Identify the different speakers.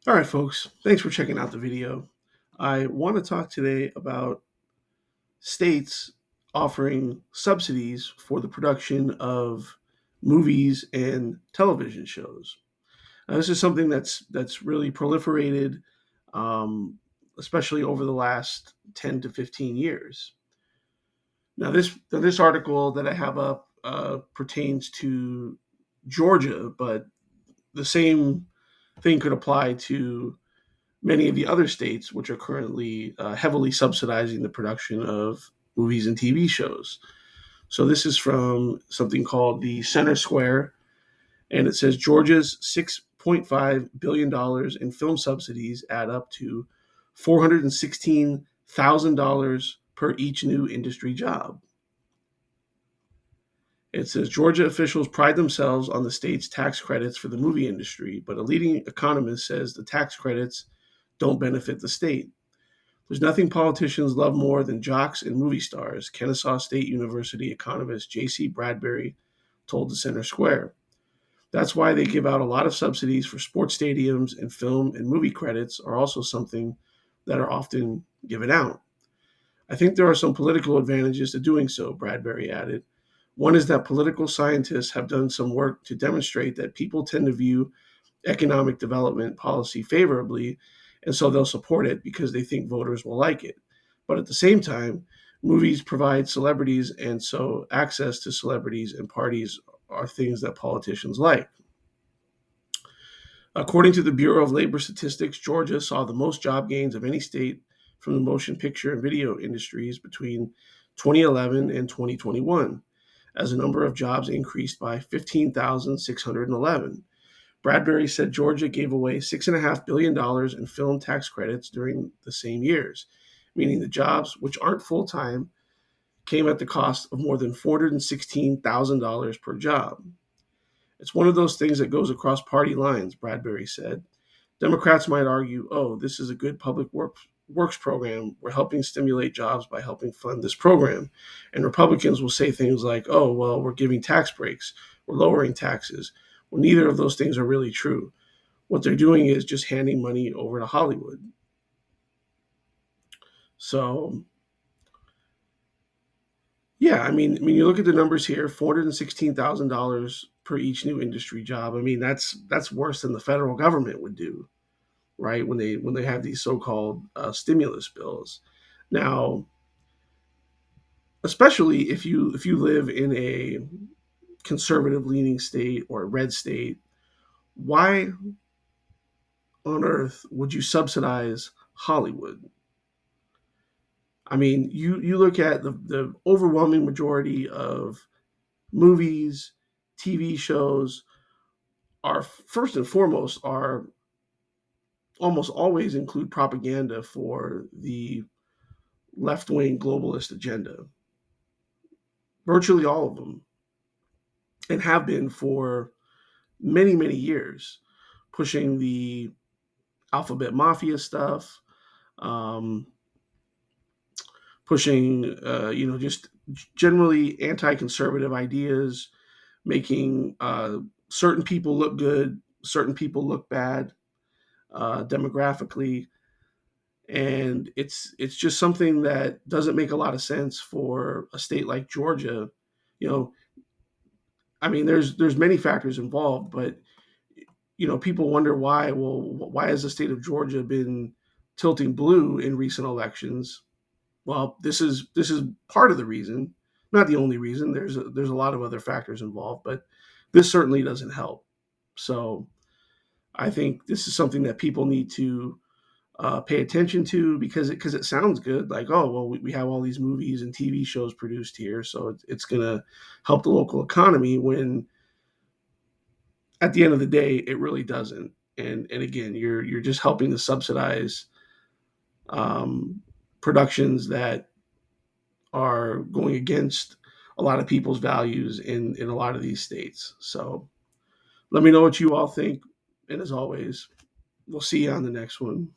Speaker 1: All right, folks, thanks for checking out the video. I want to talk today about states offering subsidies for the production of movies and television shows. Now, this is something that's really proliferated, um, especially over the last 10 to 15 years. Now, this article that I have up pertains to Georgia, but the same thing could apply to many of the other states, which are currently heavily subsidizing the production of movies and TV shows. So this is from something called the Center Square, and it says Georgia's $6.5 billion in film subsidies add up to $416,000 per each new industry job. It says Georgia officials pride themselves on the state's tax credits for the movie industry, but a leading economist says the tax credits don't benefit the state. There's nothing politicians love more than jocks and movie stars, Kennesaw State University economist J.C. Bradbury told the Center Square. That's why they give out a lot of subsidies for sports stadiums, and film and movie credits are also something that are often given out. I think there are some political advantages to doing so, Bradbury added. One is that political scientists have done some work to demonstrate that people tend to view economic development policy favorably, and so they'll support it because they think voters will like it. But at the same time, movies provide celebrities, and so access to celebrities and parties are things that politicians like. According to the Bureau of Labor Statistics, Georgia saw the most job gains of any state from the motion picture and video industries between 2011 and 2021, as the number of jobs increased by 15,611. Bradbury said Georgia gave away $6.5 billion in film tax credits during the same years, meaning the jobs, which aren't full time, came at the cost of more than $416,000 per job. It's one of those things that goes across party lines, Bradbury said. Democrats might argue, oh, this is a good works program. We're helping stimulate jobs by helping fund this program. And Republicans will say things like, oh, well, we're giving tax breaks, we're lowering taxes. Well, neither of those things are really true. What they're doing is just handing money over to Hollywood. So, yeah, I mean, you look at the numbers here: $416,000 per each new industry job. I mean, that's worse than the federal government would do, right? When they have these so-called stimulus bills. Now, especially if you live in a conservative-leaning state or a red state, why on earth would you subsidize Hollywood? I mean, you look at the overwhelming majority of movies, TV shows are first and foremost are almost always include propaganda for the left wing globalist agenda. Virtually all of them, and have been for many, many years, pushing the alphabet mafia stuff, um, pushing, just generally anti conservative ideas, making certain people look good, certain people look bad demographically, and it's just something that doesn't make a lot of sense for a state like Georgia. You know, I mean, there's many factors involved, but people wonder why. Well, why has the state of Georgia been tilting blue in recent elections? Well, this is part of the reason, not the only reason. There's a lot of other factors involved, but this certainly doesn't help. So I think this is something that people need to pay attention to because it sounds good. Like, oh well, we have all these movies and TV shows produced here, so it's going to help the local economy. When at the end of the day, it really doesn't. And again, you're just helping to subsidize um, productions that are going against a lot of people's values in a lot of these states. So let me know what you all think. And as always, we'll see you on the next one.